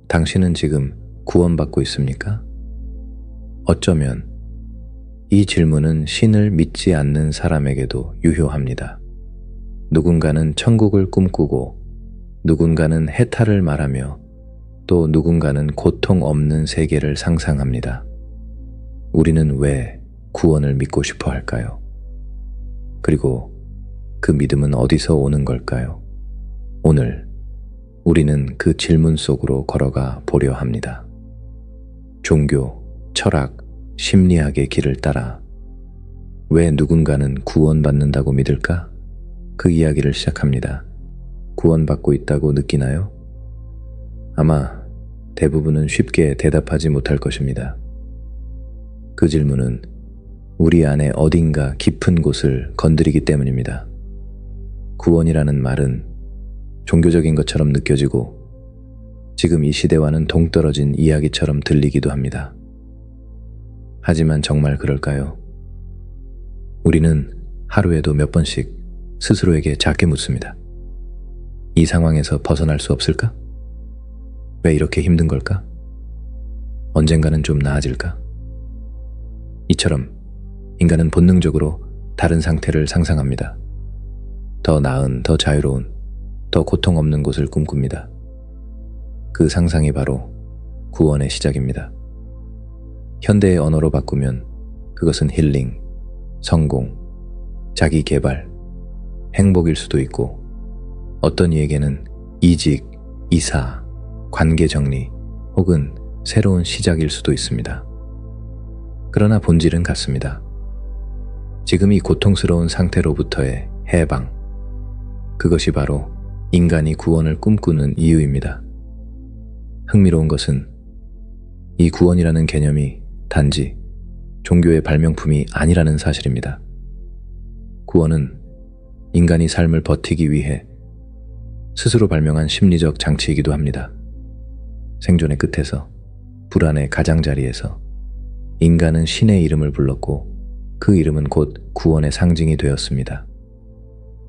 당신은 지금 구원받고 있습니까? 어쩌면 이 질문은 신을 믿지 않는 사람에게도 유효합니다. 누군가는 천국을 꿈꾸고 누군가는 해탈을 말하며 또 누군가는 고통 없는 세계를 상상합니다. 우리는 왜 구원을 믿고 싶어 할까요? 그리고 그 믿음은 어디서 오는 걸까요? 오늘 우리는 그 질문 속으로 걸어가 보려 합니다. 종교, 철학, 심리학의 길을 따라 왜 누군가는 구원받는다고 믿을까? 그 이야기를 시작합니다. 구원받고 있다고 느끼나요? 아마 대부분은 쉽게 대답하지 못할 것입니다. 그 질문은 우리 안에 어딘가 깊은 곳을 건드리기 때문입니다. 구원이라는 말은 종교적인 것처럼 느껴지고 지금 이 시대와는 동떨어진 이야기처럼 들리기도 합니다. 하지만 정말 그럴까요? 우리는 하루에도 몇 번씩 스스로에게 작게 묻습니다. 이 상황에서 벗어날 수 없을까? 왜 이렇게 힘든 걸까? 언젠가는 좀 나아질까? 이처럼 인간은 본능적으로 다른 상태를 상상합니다. 더 나은, 더 자유로운, 더 고통 없는 곳을 꿈꿉니다. 그 상상이 바로 구원의 시작입니다. 현대의 언어로 바꾸면 그것은 힐링, 성공, 자기 개발, 행복일 수도 있고 어떤 이에게는 이직, 이사, 관계 정리 혹은 새로운 시작일 수도 있습니다. 그러나 본질은 같습니다. 지금 이 고통스러운 상태로부터의 해방, 그것이 바로 인간이 구원을 꿈꾸는 이유입니다. 흥미로운 것은 이 구원이라는 개념이 단지 종교의 발명품이 아니라는 사실입니다. 구원은 인간이 삶을 버티기 위해 스스로 발명한 심리적 장치이기도 합니다. 생존의 끝에서, 불안의 가장자리에서 인간은 신의 이름을 불렀고 그 이름은 곧 구원의 상징이 되었습니다.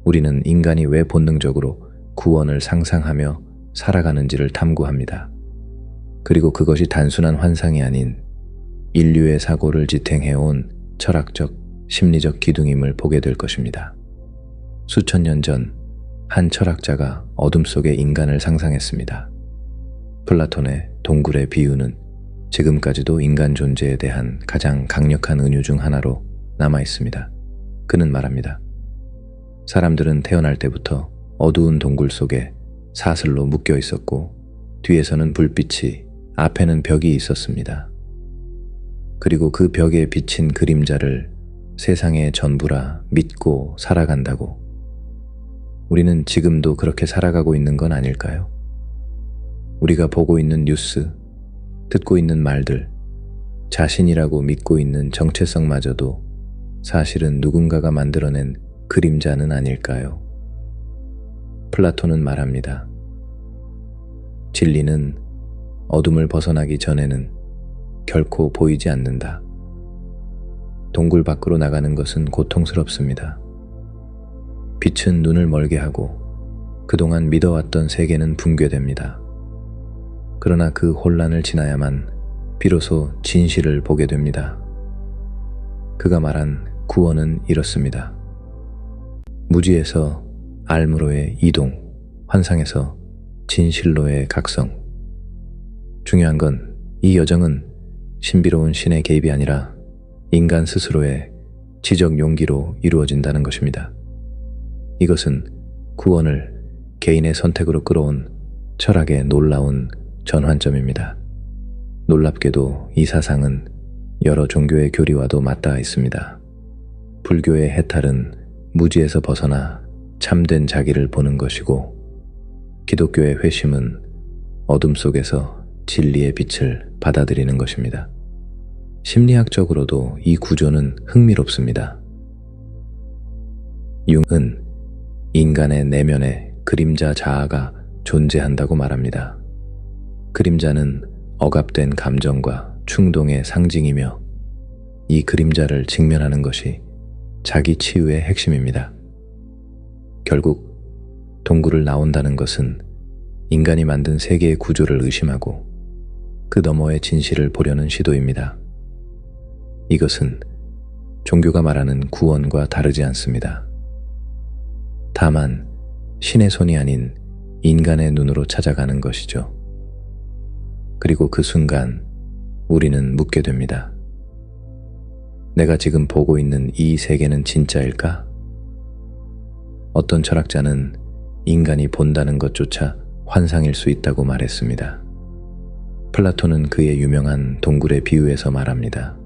우리는 인간이 왜 본능적으로 구원을 상상하며 살아가는지를 탐구합니다. 그리고 그것이 단순한 환상이 아닌 인류의 사고를 지탱해온 철학적, 심리적 기둥임을 보게 될 것입니다. 수천 년 전 한 철학자가 어둠 속의 인간을 상상했습니다. 플라톤의 동굴의 비유는 지금까지도 인간 존재에 대한 가장 강력한 은유 중 하나로 남아 있습니다. 그는 말합니다. 사람들은 태어날 때부터 어두운 동굴 속에 사슬로 묶여 있었고 뒤에서는 불빛이, 앞에는 벽이 있었습니다. 그리고 그 벽에 비친 그림자를 세상의 전부라 믿고 살아간다고. 우리는 지금도 그렇게 살아가고 있는 건 아닐까요? 우리가 보고 있는 뉴스, 듣고 있는 말들, 자신이라고 믿고 있는 정체성마저도 사실은 누군가가 만들어낸 그림자는 아닐까요? 플라톤은 말합니다. 진리는 어둠을 벗어나기 전에는 결코 보이지 않는다. 동굴 밖으로 나가는 것은 고통스럽습니다. 빛은 눈을 멀게 하고 그동안 믿어왔던 세계는 붕괴됩니다. 그러나 그 혼란을 지나야만 비로소 진실을 보게 됩니다. 그가 말한 구원은 이렇습니다. 무지에서 알무로의 이동, 환상에서 진실로의 각성. 중요한 건 이 여정은 신비로운 신의 개입이 아니라 인간 스스로의 지적 용기로 이루어진다는 것입니다. 이것은 구원을 개인의 선택으로 끌어온 철학의 놀라운 전환점입니다. 놀랍게도 이 사상은 여러 종교의 교리와도 맞닿아 있습니다. 불교의 해탈은 무지에서 벗어나 참된 자기를 보는 것이고, 기독교의 회심은 어둠 속에서 진리의 빛을 받아들이는 것입니다. 심리학적으로도 이 구조는 흥미롭습니다. 융은 인간의 내면에 그림자 자아가 존재한다고 말합니다. 그림자는 억압된 감정과 충동의 상징이며 이 그림자를 직면하는 것이 자기 치유의 핵심입니다. 결국 동굴을 나온다는 것은 인간이 만든 세계의 구조를 의심하고 그 너머의 진실을 보려는 시도입니다. 이것은 종교가 말하는 구원과 다르지 않습니다. 다만 신의 손이 아닌 인간의 눈으로 찾아가는 것이죠. 그리고 그 순간 우리는 묻게 됩니다. 내가 지금 보고 있는 이 세계는 진짜일까? 어떤 철학자는 인간이 본다는 것조차 환상일 수 있다고 말했습니다. 플라톤은 그의 유명한 동굴의 비유에서 말합니다.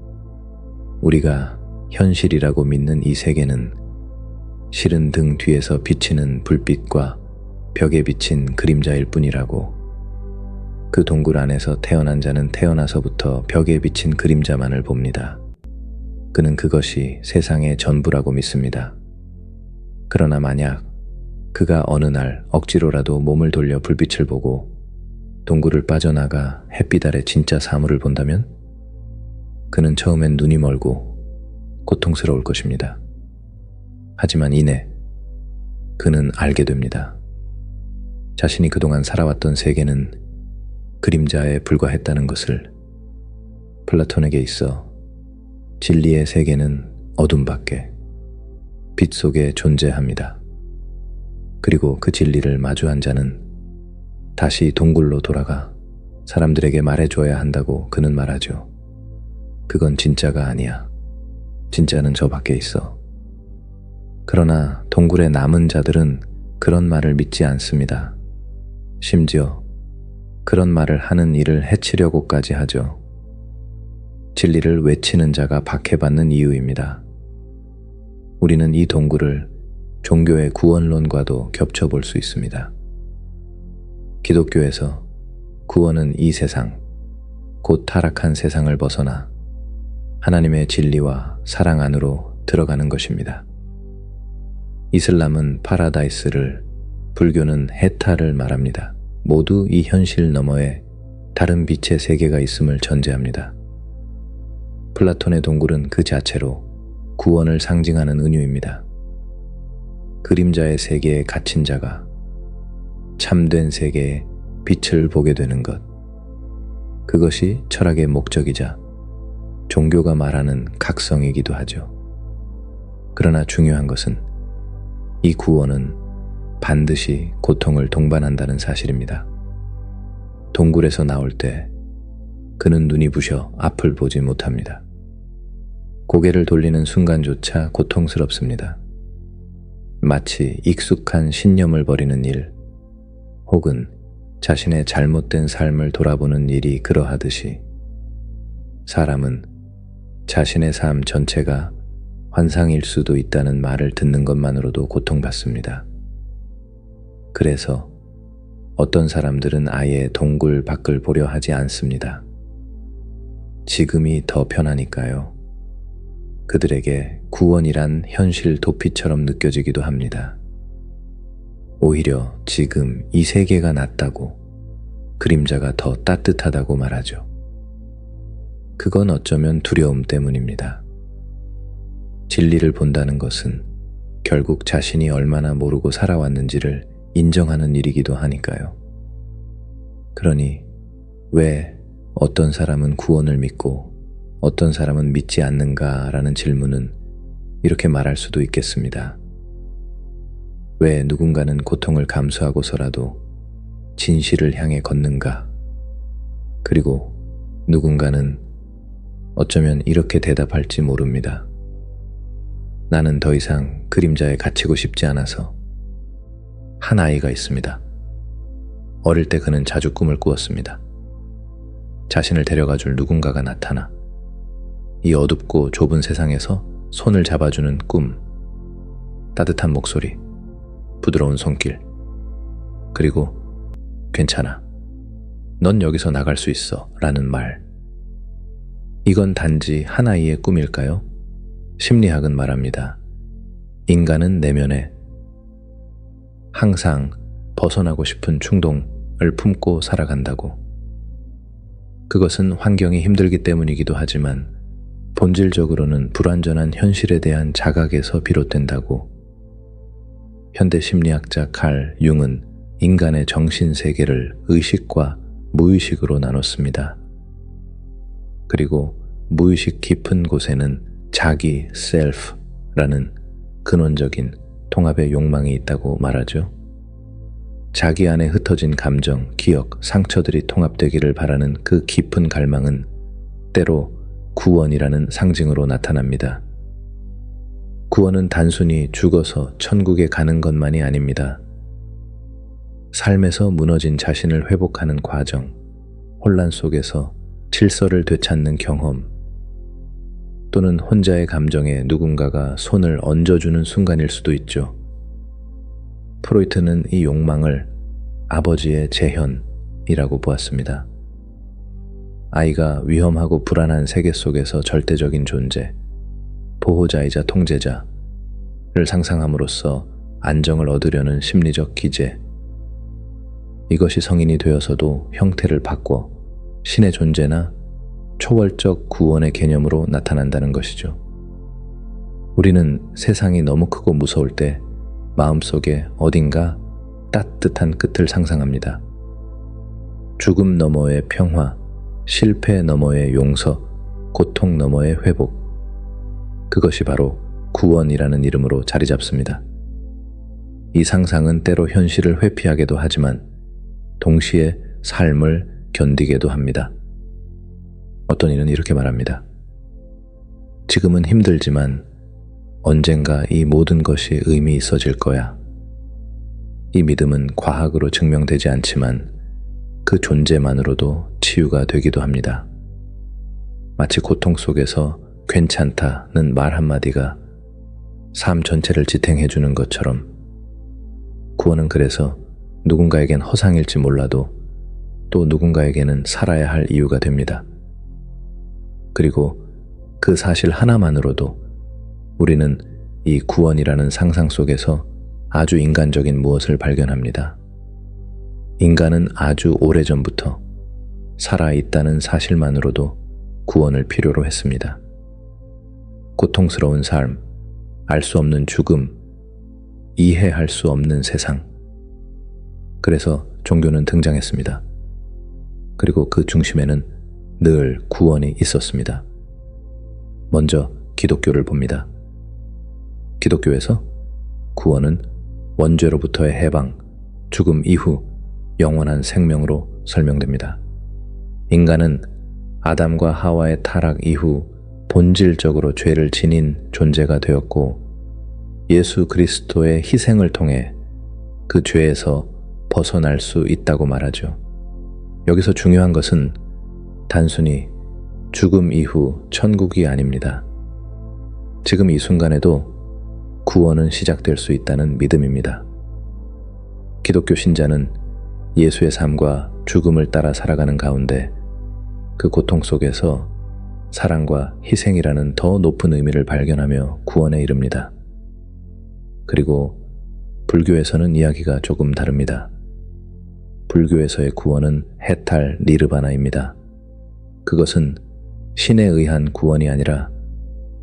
우리가 현실이라고 믿는 이 세계는 실은 등 뒤에서 비치는 불빛과 벽에 비친 그림자일 뿐이라고. 그 동굴 안에서 태어난 자는 태어나서부터 벽에 비친 그림자만을 봅니다. 그는 그것이 세상의 전부라고 믿습니다. 그러나 만약 그가 어느 날 억지로라도 몸을 돌려 불빛을 보고 동굴을 빠져나가 햇빛 아래 진짜 사물을 본다면 그는 처음엔 눈이 멀고 고통스러울 것입니다. 하지만 이내 그는 알게 됩니다. 자신이 그동안 살아왔던 세계는 그림자에 불과했다는 것을. 플라톤에게 있어 진리의 세계는 어둠 밖에 빛 속에 존재합니다. 그리고 그 진리를 마주한 자는 다시 동굴로 돌아가 사람들에게 말해줘야 한다고 그는 말하죠. 그건 진짜가 아니야. 진짜는 저 밖에 있어. 그러나 동굴의 남은 자들은 그런 말을 믿지 않습니다. 심지어 그런 말을 하는 이를 해치려고까지 하죠. 진리를 외치는 자가 박해받는 이유입니다. 우리는 이 동굴을 종교의 구원론과도 겹쳐볼 수 있습니다. 기독교에서 구원은 이 세상, 곧 타락한 세상을 벗어나 하나님의 진리와 사랑 안으로 들어가는 것입니다. 이슬람은 파라다이스를, 불교는 해탈을 말합니다. 모두 이 현실 너머에 다른 빛의 세계가 있음을 전제합니다. 플라톤의 동굴은 그 자체로 구원을 상징하는 은유입니다. 그림자의 세계에 갇힌 자가 참된 세계에 빛을 보게 되는 것. 그것이 철학의 목적이자 종교가 말하는 각성이기도 하죠. 그러나 중요한 것은 이 구원은 반드시 고통을 동반한다는 사실입니다. 동굴에서 나올 때 그는 눈이 부셔 앞을 보지 못합니다. 고개를 돌리는 순간조차 고통스럽습니다. 마치 익숙한 신념을 버리는 일, 혹은 자신의 잘못된 삶을 돌아보는 일이 그러하듯이 사람은 자신의 삶 전체가 환상일 수도 있다는 말을 듣는 것만으로도 고통받습니다. 그래서 어떤 사람들은 아예 동굴 밖을 보려 하지 않습니다. 지금이 더 편하니까요. 그들에게 구원이란 현실 도피처럼 느껴지기도 합니다. 오히려 지금 이 세계가 낫다고, 그림자가 더 따뜻하다고 말하죠. 그건 어쩌면 두려움 때문입니다. 진리를 본다는 것은 결국 자신이 얼마나 모르고 살아왔는지를 인정하는 일이기도 하니까요. 그러니 왜 어떤 사람은 구원을 믿고 어떤 사람은 믿지 않는가라는 질문은 이렇게 말할 수도 있겠습니다. 왜 누군가는 고통을 감수하고서라도 진실을 향해 걷는가? 그리고 누군가는 어쩌면 이렇게 대답할지 모릅니다. 나는 더 이상 그림자에 갇히고 싶지 않아서. 한 아이가 있습니다. 어릴 때 그는 자주 꿈을 꾸었습니다. 자신을 데려가 줄 누군가가 나타나 이 어둡고 좁은 세상에서 손을 잡아주는 꿈, 따뜻한 목소리, 부드러운 손길, 그리고 괜찮아, 넌 여기서 나갈 수 있어 라는 말. 이건 단지 한 아이의 꿈일까요? 심리학은 말합니다. 인간은 내면에 항상 벗어나고 싶은 충동을 품고 살아간다고. 그것은 환경이 힘들기 때문이기도 하지만 본질적으로는 불완전한 현실에 대한 자각에서 비롯된다고. 현대 심리학자 칼 융은 인간의 정신 세계를 의식과 무의식으로 나눴습니다. 그리고 무의식 깊은 곳에는 자기, 셀프라는 근원적인 통합의 욕망이 있다고 말하죠. 자기 안에 흩어진 감정, 기억, 상처들이 통합되기를 바라는 그 깊은 갈망은 때로 구원이라는 상징으로 나타납니다. 구원은 단순히 죽어서 천국에 가는 것만이 아닙니다. 삶에서 무너진 자신을 회복하는 과정, 혼란 속에서 질서를 되찾는 경험, 또는 혼자의 감정에 누군가가 손을 얹어주는 순간일 수도 있죠. 프로이트는 이 욕망을 아버지의 재현이라고 보았습니다. 아이가 위험하고 불안한 세계 속에서 절대적인 존재, 보호자이자 통제자를 상상함으로써 안정을 얻으려는 심리적 기제, 이것이 성인이 되어서도 형태를 바꿔 신의 존재나 초월적 구원의 개념으로 나타난다는 것이죠. 우리는 세상이 너무 크고 무서울 때 마음속에 어딘가 따뜻한 끝을 상상합니다. 죽음 너머의 평화, 실패 너머의 용서, 고통 너머의 회복. 그것이 바로 구원이라는 이름으로 자리 잡습니다. 이 상상은 때로 현실을 회피하게도 하지만 동시에 삶을 견디게도 합니다. 어떤 이는 이렇게 말합니다. 지금은 힘들지만 언젠가 이 모든 것이 의미 있어질 거야. 이 믿음은 과학으로 증명되지 않지만 그 존재만으로도 치유가 되기도 합니다. 마치 고통 속에서 괜찮다는 말 한마디가 삶 전체를 지탱해주는 것처럼 구원은 그래서 누군가에겐 허상일지 몰라도 또 누군가에게는 살아야 할 이유가 됩니다. 그리고 그 사실 하나만으로도 우리는 이 구원이라는 상상 속에서 아주 인간적인 무엇을 발견합니다. 인간은 아주 오래전부터 살아있다는 사실만으로도 구원을 필요로 했습니다. 고통스러운 삶, 알 수 없는 죽음, 이해할 수 없는 세상. 그래서 종교는 등장했습니다. 그리고 그 중심에는 늘 구원이 있었습니다. 먼저 기독교를 봅니다. 기독교에서 구원은 원죄로부터의 해방, 죽음 이후 영원한 생명으로 설명됩니다. 인간은 아담과 하와의 타락 이후 본질적으로 죄를 지닌 존재가 되었고 예수 그리스도의 희생을 통해 그 죄에서 벗어날 수 있다고 말하죠. 여기서 중요한 것은 단순히 죽음 이후 천국이 아닙니다. 지금 이 순간에도 구원은 시작될 수 있다는 믿음입니다. 기독교 신자는 예수의 삶과 죽음을 따라 살아가는 가운데 그 고통 속에서 사랑과 희생이라는 더 높은 의미를 발견하며 구원에 이릅니다. 그리고 불교에서는 이야기가 조금 다릅니다. 불교에서의 구원은 해탈 니르바나입니다. 그것은 신에 의한 구원이 아니라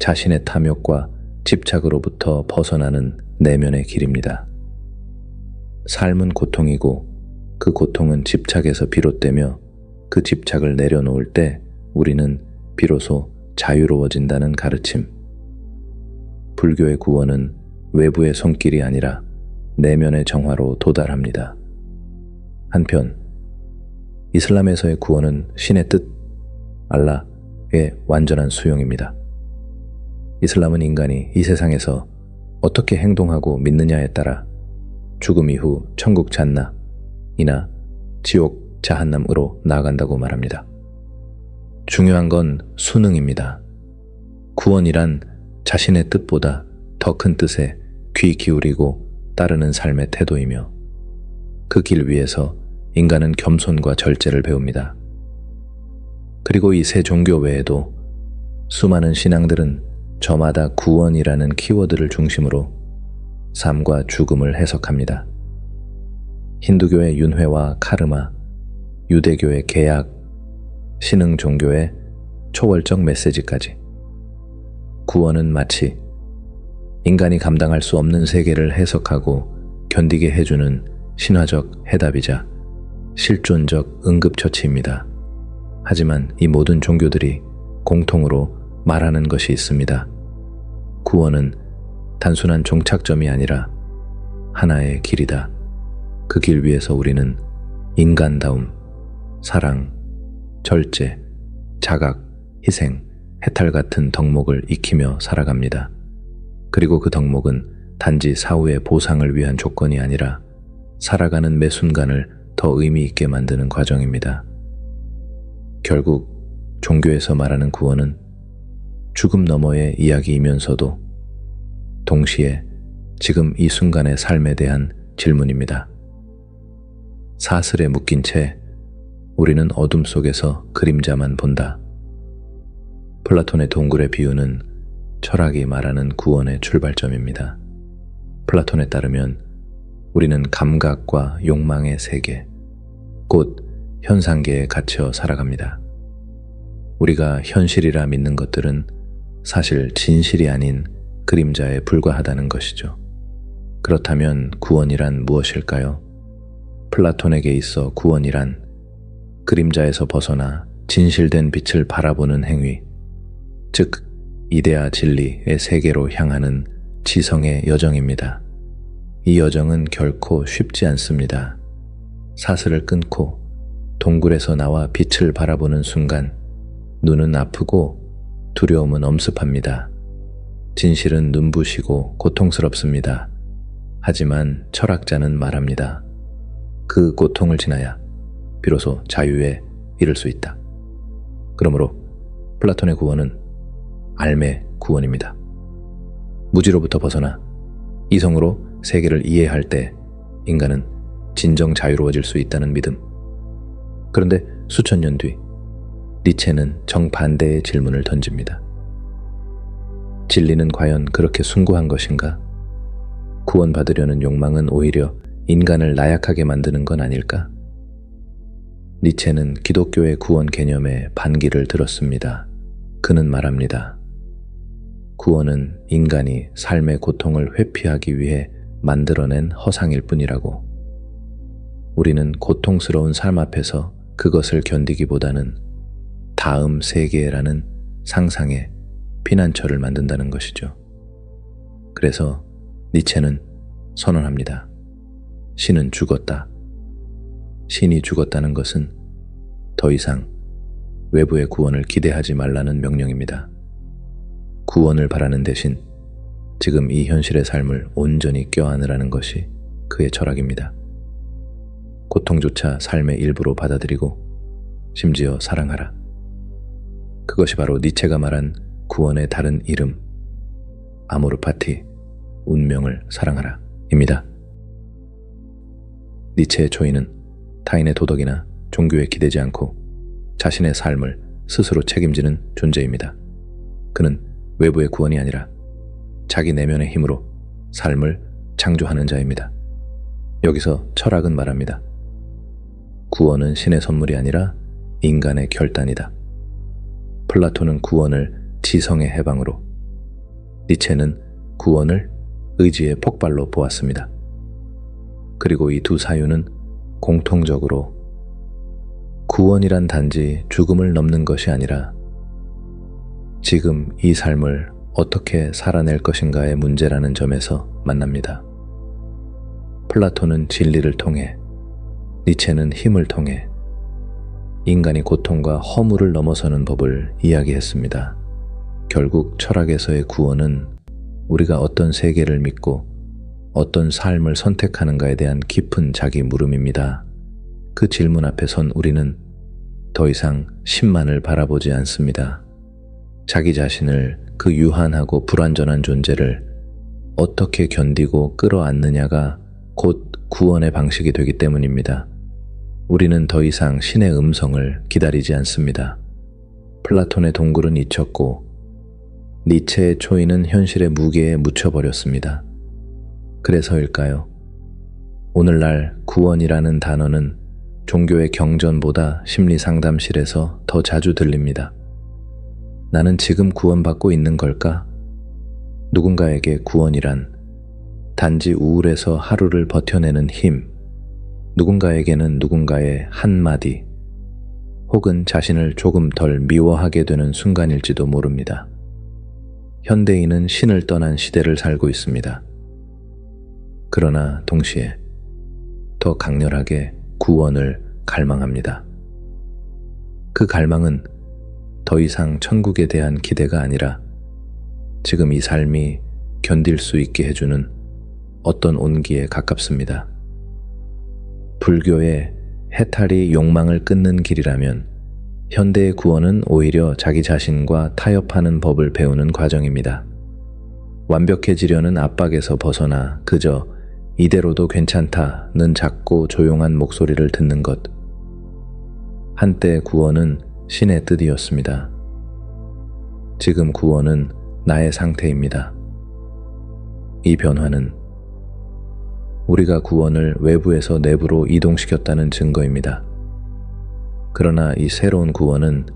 자신의 탐욕과 집착으로부터 벗어나는 내면의 길입니다. 삶은 고통이고 그 고통은 집착에서 비롯되며 그 집착을 내려놓을 때 우리는 비로소 자유로워진다는 가르침. 불교의 구원은 외부의 손길이 아니라 내면의 정화로 도달합니다. 한편 이슬람에서의 구원은 신의 뜻, 알라의 완전한 수용입니다. 이슬람은 인간이 이 세상에서 어떻게 행동하고 믿느냐에 따라 죽음 이후 천국 잔나이나 지옥 자한남으로 나아간다고 말합니다. 중요한 건 순응입니다. 구원이란 자신의 뜻보다 더 큰 뜻에 귀 기울이고 따르는 삶의 태도이며 그 길 위에서 인간은 겸손과 절제를 배웁니다. 그리고 이 세 종교 외에도 수많은 신앙들은 저마다 구원이라는 키워드를 중심으로 삶과 죽음을 해석합니다. 힌두교의 윤회와 카르마, 유대교의 계약, 신흥 종교의 초월적 메시지까지. 구원은 마치 인간이 감당할 수 없는 세계를 해석하고 견디게 해주는 신화적 해답이자 실존적 응급처치입니다. 하지만 이 모든 종교들이 공통으로 말하는 것이 있습니다. 구원은 단순한 종착점이 아니라 하나의 길이다. 그 길 위에서 우리는 인간다움, 사랑, 절제, 자각, 희생, 해탈 같은 덕목을 익히며 살아갑니다. 그리고 그 덕목은 단지 사후의 보상을 위한 조건이 아니라 살아가는 매 순간을 더 의미 있게 만드는 과정입니다. 결국 종교에서 말하는 구원은 죽음 너머의 이야기이면서도 동시에 지금 이 순간의 삶에 대한 질문입니다. 사슬에 묶인 채 우리는 어둠 속에서 그림자만 본다. 플라톤의 동굴의 비유는 철학이 말하는 구원의 출발점입니다. 플라톤에 따르면 우리는 감각과 욕망의 세계, 곧 현상계에 갇혀 살아갑니다. 우리가 현실이라 믿는 것들은 사실 진실이 아닌 그림자에 불과하다는 것이죠. 그렇다면 구원이란 무엇일까요? 플라톤에게 있어 구원이란 그림자에서 벗어나 진실된 빛을 바라보는 행위, 즉 이데아 진리의 세계로 향하는 지성의 여정입니다. 이 여정은 결코 쉽지 않습니다. 사슬을 끊고 동굴에서 나와 빛을 바라보는 순간 눈은 아프고 두려움은 엄습합니다. 진실은 눈부시고 고통스럽습니다. 하지만 철학자는 말합니다. 그 고통을 지나야 비로소 자유에 이를 수 있다. 그러므로 플라톤의 구원은 알매 구원입니다. 무지로부터 벗어나 이성으로 세계를 이해할 때 인간은 진정 자유로워질 수 있다는 믿음. 그런데 수천 년 뒤 니체는 정반대의 질문을 던집니다. 진리는 과연 그렇게 숭고한 것인가? 구원받으려는 욕망은 오히려 인간을 나약하게 만드는 건 아닐까? 니체는 기독교의 구원 개념에 반기를 들었습니다. 그는 말합니다. 구원은 인간이 삶의 고통을 회피하기 위해 만들어낸 허상일 뿐이라고. 우리는 고통스러운 삶 앞에서 그것을 견디기보다는 다음 세계라는 상상의 피난처를 만든다는 것이죠. 그래서 니체는 선언합니다. 신은 죽었다. 신이 죽었다는 것은 더 이상 외부의 구원을 기대하지 말라는 명령입니다. 구원을 바라는 대신 지금 이 현실의 삶을 온전히 껴안으라는 것이 그의 철학입니다. 고통조차 삶의 일부로 받아들이고 심지어 사랑하라. 그것이 바로 니체가 말한 구원의 다른 이름, 아모르 파티, 운명을 사랑하라 입니다. 니체의 초인은 타인의 도덕이나 종교에 기대지 않고 자신의 삶을 스스로 책임지는 존재입니다. 그는 외부의 구원이 아니라 자기 내면의 힘으로 삶을 창조하는 자입니다. 여기서 철학은 말합니다. 구원은 신의 선물이 아니라 인간의 결단이다. 플라톤은 구원을 지성의 해방으로, 니체는 구원을 의지의 폭발로 보았습니다. 그리고 이 두 사유는 공통적으로 구원이란 단지 죽음을 넘는 것이 아니라 지금 이 삶을 어떻게 살아낼 것인가의 문제라는 점에서 만납니다. 플라톤은 진리를 통해, 니체는 힘을 통해 인간이 고통과 허물을 넘어서는 법을 이야기했습니다. 결국 철학에서의 구원은 우리가 어떤 세계를 믿고 어떤 삶을 선택하는가에 대한 깊은 자기 물음입니다. 그 질문 앞에 선 우리는 더 이상 신만을 바라보지 않습니다. 자기 자신을, 그 유한하고 불완전한 존재를 어떻게 견디고 끌어안느냐가 곧 구원의 방식이 되기 때문입니다. 우리는 더 이상 신의 음성을 기다리지 않습니다. 플라톤의 동굴은 잊혔고 니체의 초인은 현실의 무게에 묻혀버렸습니다. 그래서일까요? 오늘날 구원이라는 단어는 종교의 경전보다 심리상담실에서 더 자주 들립니다. 나는 지금 구원받고 있는 걸까? 누군가에게 구원이란 단지 우울해서 하루를 버텨내는 힘, 누군가에게는 누군가의 한마디 혹은 자신을 조금 덜 미워하게 되는 순간일지도 모릅니다. 현대인은 신을 떠난 시대를 살고 있습니다. 그러나 동시에 더 강렬하게 구원을 갈망합니다. 그 갈망은 더 이상 천국에 대한 기대가 아니라 지금 이 삶이 견딜 수 있게 해주는 어떤 온기에 가깝습니다. 불교의 해탈이 욕망을 끊는 길이라면 현대의 구원은 오히려 자기 자신과 타협하는 법을 배우는 과정입니다. 완벽해지려는 압박에서 벗어나 그저 이대로도 괜찮다는 작고 조용한 목소리를 듣는 것. 한때 구원은 신의 뜻이었습니다. 지금 구원은 나의 상태입니다. 이 변화는 우리가 구원을 외부에서 내부로 이동시켰다는 증거입니다. 그러나 이 새로운 구원은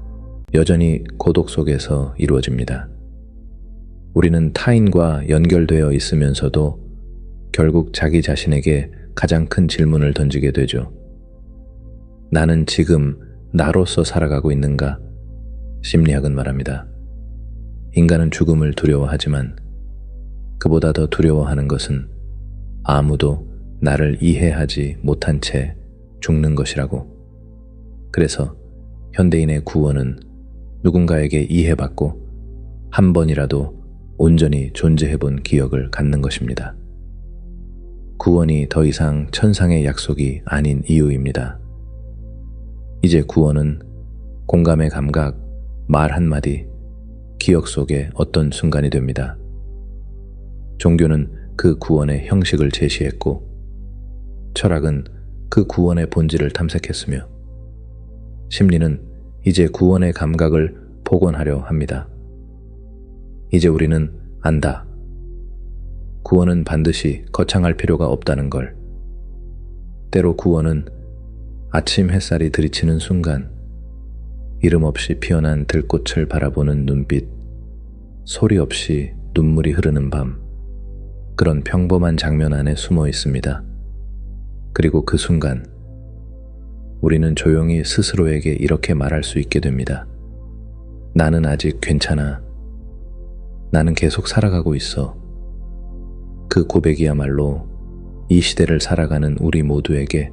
여전히 고독 속에서 이루어집니다. 우리는 타인과 연결되어 있으면서도 결국 자기 자신에게 가장 큰 질문을 던지게 되죠. 나는 지금 나로서 살아가고 있는가? 심리학은 말합니다. 인간은 죽음을 두려워하지만 그보다 더 두려워하는 것은 아무도 나를 이해하지 못한 채 죽는 것이라고. 그래서 현대인의 구원은 누군가에게 이해받고 한 번이라도 온전히 존재해본 기억을 갖는 것입니다. 구원이 더 이상 천상의 약속이 아닌 이유입니다. 이제 구원은 공감의 감각, 말 한마디, 기억 속의 어떤 순간이 됩니다. 종교는 그 구원의 형식을 제시했고 철학은 그 구원의 본질을 탐색했으며 심리는 이제 구원의 감각을 복원하려 합니다. 이제 우리는 안다. 구원은 반드시 거창할 필요가 없다는 걸. 때로 구원은 아침 햇살이 들이치는 순간, 이름 없이 피어난 들꽃을 바라보는 눈빛, 소리 없이 눈물이 흐르는 밤, 그런 평범한 장면 안에 숨어 있습니다. 그리고 그 순간, 우리는 조용히 스스로에게 이렇게 말할 수 있게 됩니다. 나는 아직 괜찮아. 나는 계속 살아가고 있어. 그 고백이야말로 이 시대를 살아가는 우리 모두에게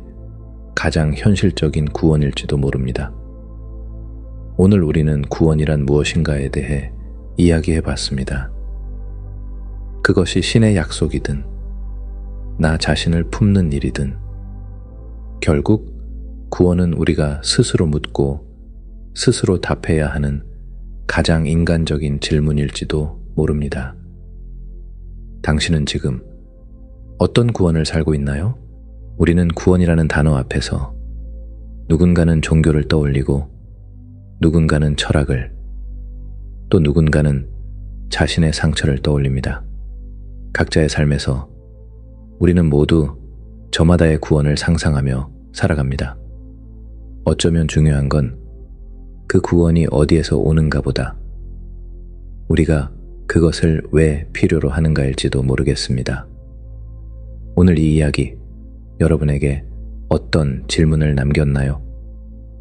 가장 현실적인 구원일지도 모릅니다. 오늘 우리는 구원이란 무엇인가에 대해 이야기해 봤습니다. 그것이 신의 약속이든 나 자신을 품는 일이든 결국 구원은 우리가 스스로 묻고 스스로 답해야 하는 가장 인간적인 질문일지도 모릅니다. 당신은 지금 어떤 구원을 살고 있나요? 우리는 구원이라는 단어 앞에서 누군가는 종교를 떠올리고 누군가는 철학을 또 누군가는 자신의 상처를 떠올립니다. 각자의 삶에서 우리는 모두 저마다의 구원을 상상하며 살아갑니다. 어쩌면 중요한 건 그 구원이 어디에서 오는가 보다 우리가 그것을 왜 필요로 하는가일지도 모르겠습니다. 오늘 이 이야기 여러분에게 어떤 질문을 남겼나요?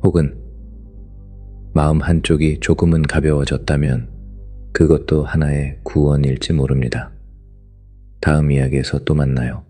혹은 마음 한쪽이 조금은 가벼워졌다면 그것도 하나의 구원일지 모릅니다. 다음 이야기에서 또 만나요.